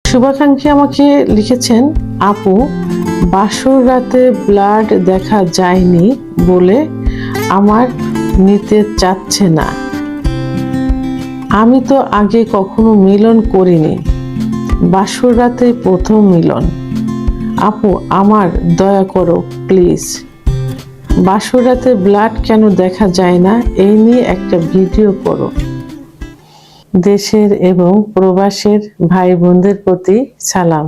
শুভাকাঙ্ক্ষী আমাকে লিখেছেন, আপু, বাসর রাতে ব্লাড দেখা যায়নি বলে আমার নিতে চাচ্ছে না। আমি তো আগে কখনো মিলন করিনি, বাসর রাতে প্রথম মিলন। আপু, আমার দয়া করো প্লিজ। বাসর রাতে ব্লাড কেন দেখা যায় না এই নিয়ে একটা ভিডিও করো। দেশের এবং প্রবাসের ভাই বোনদের প্রতি সালাম।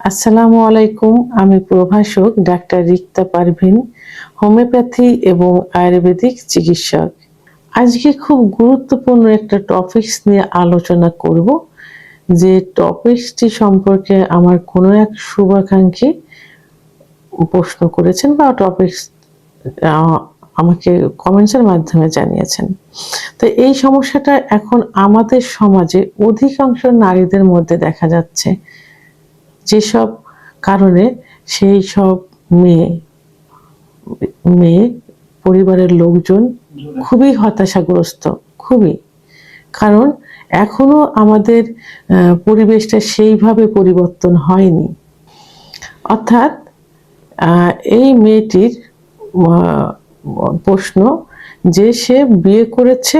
আসসালামু আলাইকুম। আমি প্রভাষক ডাক্তার রিক্তা পারভিন, হোমিওপ্যাথি এবং আয়ুর্বেদিক চিকিৎসক। আজকে খুব গুরুত্বপূর্ণ একটা টপিকস নিয়ে আলোচনা করব, যে টপিকসটি সম্পর্কে আমার কোনো এক শুভাকাঙ্ক্ষী প্রশ্ন করেছেন বা টপিকস আমাকে কমেন্টসের মাধ্যমে জানিয়েছেন। তো এই সমস্যাটা এখন আমাদের সমাজে অধিকাংশ নারীদের মধ্যে দেখা যাচ্ছে, যেসব কারণে সেই সব মেয়ে পরিবারের লোকজন খুবই হতাশাগ্রস্ত, খুবই। কারণ এখনো আমাদের পরিবেশটা সেইভাবে পরিবর্তন হয়নি। অর্থাৎ এই মেয়েটির প্রশ্ন যে সে বিয়ে করেছে,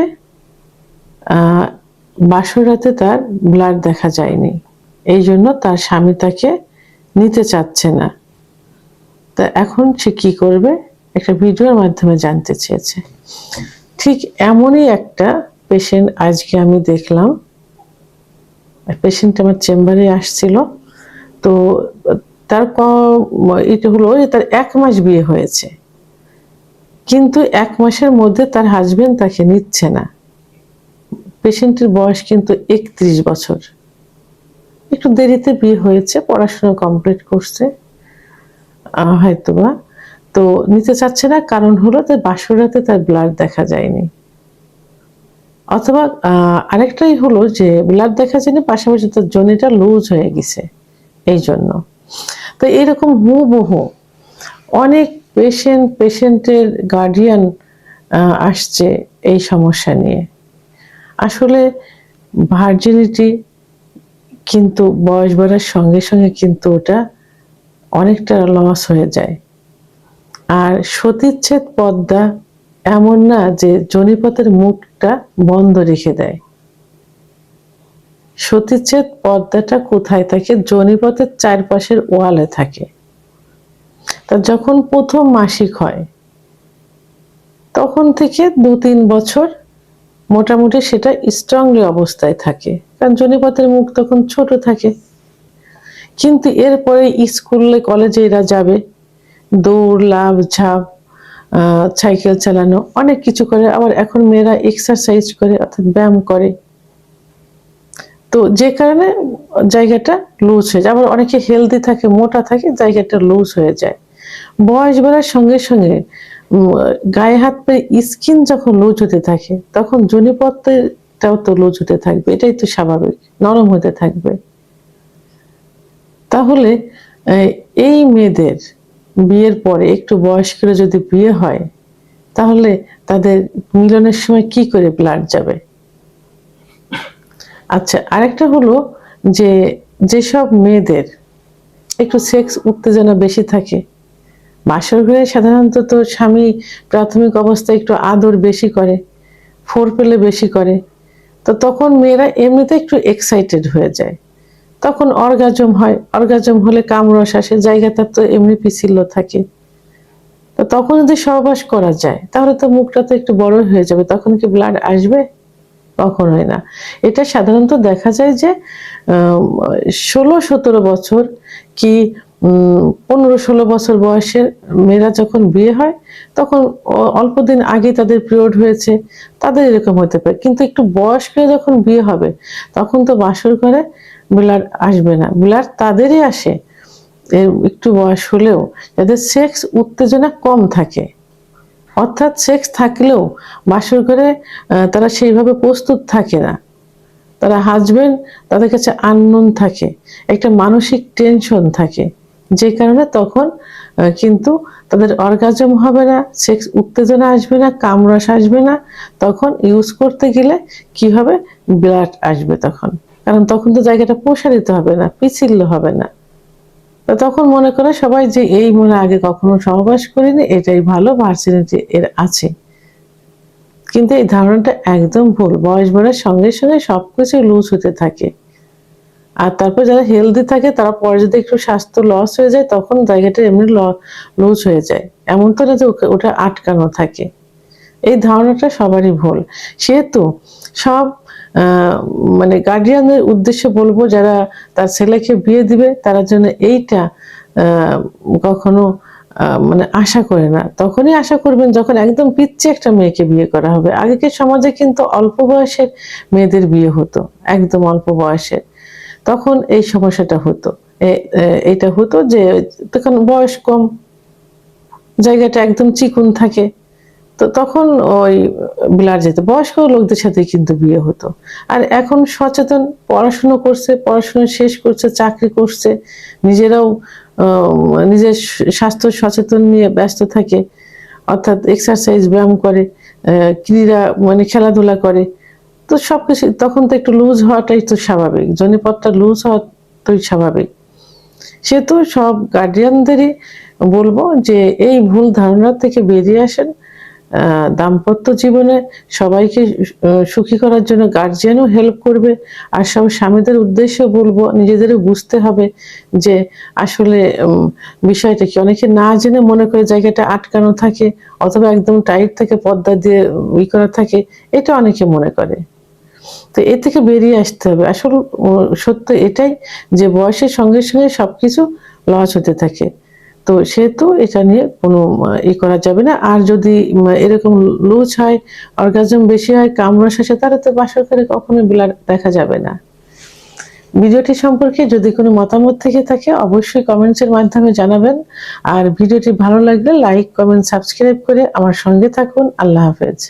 বাসর রাতে তার ব্লাড দেখা যায়নি, এই জন্য তার স্বামী তাকে নিতে চাচ্ছে না। তা এখন সে কি করবে, একটা ভিডিওর মাধ্যমে জানতে চেয়েছে। ঠিক এমনই একটা পেশেন্ট আজকে আমি দেখলাম। পেশেন্ট আমার চেম্বারে আসছিল। তো তার এটা হলো তার 1 মাস বিয়ে হয়েছে, কিন্তু 1 মাসের মধ্যে তার হাজবেন্ড তাকে নিচ্ছে না। পেশেন্টের বয়স কিন্তু 31 বছর। একটু দেরিতে বিয়ে হয়েছে, পড়াশোনা কমপ্লিট করছে হয়তোবা। তো নিতে চাচ্ছে না, কারণ হলো তার বাসর রাতে তার ব্লাড দেখা যায়নি। অথবা আরেকটাই হলো যে ব্লাড দেখা যায়নি, পাশাপাশি তার জনিটা লুজ হয়ে গেছে এই জন্য। তো এরকম হুবহু অনেক পেশেন্টের গার্ডিয়ান আসছে এই সমস্যা নিয়ে। আসলে ভার্জিনিটি কিন্তু বয়স বাড়ার সঙ্গে সঙ্গে কিন্তু ওটা অনেকটা লস হয়ে যায়। আর সতীচ্ছেদ পর্দা এমন না যে জনিপথের মুখটা বন্ধ রেখে দেয়। সতীচ্ছেদ পর্দাটা কোথায় থাকে? জনিপথের চারপাশের ওয়ালে থাকে। তা যখন প্রথম মাসিক হয় তখন থেকে 2-3 বছর মোটামুটি সেটা স্ট্রংলি অবস্থায় থাকে, কারণ জনিপথের মুখ তখন ছোট থাকে। কিন্তু এরপরে স্কুলে কলেজে এরা যাবে, দৌড়, লাফ, ঝাঁপ, সাইকেল চালানো, অনেক কিছু করে। আবার এখন মেয়েরা এক্সারসাইজ করে, অর্থাৎ ব্যায়াম করে। তো যে কারণে জায়গাটা লুজ হয়ে যায়। আবার অনেকে হেলদি থাকে, মোটা থাকে, জায়গাটা লুজ হয়ে যায়। বয়স বাড়ার সঙ্গে সঙ্গে গায়ে হাত পায়ে স্কিন যখন লুজ হতে থাকে, তখন জনিপথটাও তো লুজ হতে থাকবে। এটাই তো স্বাভাবিক, নরম হতে থাকবে। তাহলে এই মেয়েদের বিয়ের পরে একটু বয়স করে যদি বিয়ে হয়, তাহলে তাদের মিলনের সময় কি করে ব্লাড যাবে? আচ্ছা, আরেকটা হলো যে যেসব মেয়েদের একটু সেক্স উত্তেজনা বেশি থাকে, বাসর ঘরে সাধারণত তো স্বামী প্রাথমিক অবস্থায় একটু আদর বেশি করে, ফোরপ্লে বেশি করে, তো তখন মেয়েরা এমনিতে একটু এক্সাইটেড হয়ে যায়। তখন অর্গাজম হয়, অর্গাজম হলে কামরস আসে, জায়গাটা তো এমনি পিছিল্য থাকে। তো তখন যদি সহবাস করা যায়, তাহলে তো মুখটা তো একটু বড় হয়ে যাবে, তখন কি ব্লাড আসবে? কখনোই না। এটা সাধারণত দেখা যায় যে 16-17 বছর কি 15-16 বছর বয়সের মেয়েরা যখন বিয়ে হয়, তখন অল্প দিন আগে তাদের পিরিয়ড হয়েছে, তাদের এরকম হতে পারে। কিন্তু একটু বয়স হয়ে যখন বিয়ে হবে, তখন তো বাসর ঘরে ব্লাড আসবে না। ব্লাড তাদেরই আসে একটু বয়স হলেও, যাদের সেক্স উত্তেজনা কম থাকে। অর্থাৎ সেক্স থাকলেও বাসর ঘরে তারা সেইভাবে প্রস্তুত থাকে না, তারা হাজবেন্ড তাদের কাছে আননোন থাকে, একটা মানসিক টেনশন থাকে, যে কারণে তখন কিন্তু তাদের অর্গাজম হবে না, সেক্স উত্তেজনা আসবে না, কামরস আসবে না। তখন ইউজ করতে গেলে কি হবে? ব্লাড আসবে তখন। কারণ তখন তো জায়গাটা প্রসারিত হবে না, পিছিল্য হবে না। তো তখন মনে করে সবাই যে এই মনে আগে কখনো সহবাস করিনি, এটাই ভালো, ভার্জিনিটি এর আছে। কিন্তু এই ধারণাটা একদম ভুল। বয়স বাড়ার সঙ্গে সঙ্গে সবকিছু লুজ হতে থাকে। আর তারপর যারা হেলদি থাকে তারা পরে যদি একটু স্বাস্থ্য লস হয়ে যায় তখন জায়গাটা এমনি লুজ হয়ে যায়। এমন তো না যে ওটা আটকানো থাকে। এই ধারণাটা সবারই ভুল। সেহেতু সব মানে গার্ডিয়ানদের উদ্দেশ্যে বলবো, যারা তার ছেলেকে বিয়ে দিবে তারা যেন এইটা কখনো মানে আশা করে না। তখনই আশা করবেন যখন একদম পিচ্চি একটা মেয়েকে বিয়ে করা হবে। আগেকার সমাজে কিন্তু অল্প বয়সের মেয়েদের বিয়ে হতো, একদম অল্প বয়সের। তখন এই সমস্যাটা হতো, এটা হতো যে তখন বয়স কম, জায়গাটা একদম চিকুন থাকে, তো তখন ওই ব্লাড যেত। বয়স্ক লোকদের সাথে কিন্তু বিয়ে হতো। আর এখন সচেতন, পড়াশুনো করছে, পড়াশোনা শেষ করছে, চাকরি করছে, নিজেরাও নিজের স্বাস্থ্য সচেতন নিয়ে ব্যস্ত থাকে, অর্থাৎ এক্সারসাইজ, ব্যায়াম করে, ক্রীড়া মানে খেলাধুলা করে। তো সবকিছু তখন তো একটু লুজ হওয়াটাই তো স্বাভাবিক, জনিপথটা লুজ হওয়াটাই স্বাভাবিক। সেহেতু সব গার্ডিয়ানদেরই বলবো যে এই ভুল ধারণা থেকে বেরিয়ে আসেন। দাম্পত্য জীবনে সবাইকে সুখী করার জন্য গার্জিয়ানও হেল্প করবে। আর সব স্বামীদের উদ্দেশ্যে বলবো, নিজেদেরও বুঝতে হবে যে আসলে বিষয়টা কি। অনেকে না জেনে মনে করে জায়গাটা আটকানো থাকে, অথবা একদম টাইট থাকে, পর্দা দিয়ে করা থাকে, এটা অনেকে মনে করে। তো এ থেকে বেরিয়ে আসতে হবে। আসল সত্য এটাই যে বয়সের সঙ্গে সঙ্গে সবকিছু লস হতে থাকে। তো সেহেতু এটা নিয়ে কোনো করা যাবে না। আর যদি এরকম লুজ হয়, অর্গাজম বেশি হয়, কামড়া শেষে, তাহলে তো বাসর ঘরে কখনো ব্লাড দেখা যাবে না। ভিডিওটি সম্পর্কে যদি কোনো মতামত থেকে থাকে অবশ্যই কমেন্টসের মাধ্যমে জানাবেন। আর ভিডিওটি ভালো লাগলে লাইক, কমেন্ট, সাবস্ক্রাইব করে আমার সঙ্গে থাকুন। আল্লাহ হাফেজ।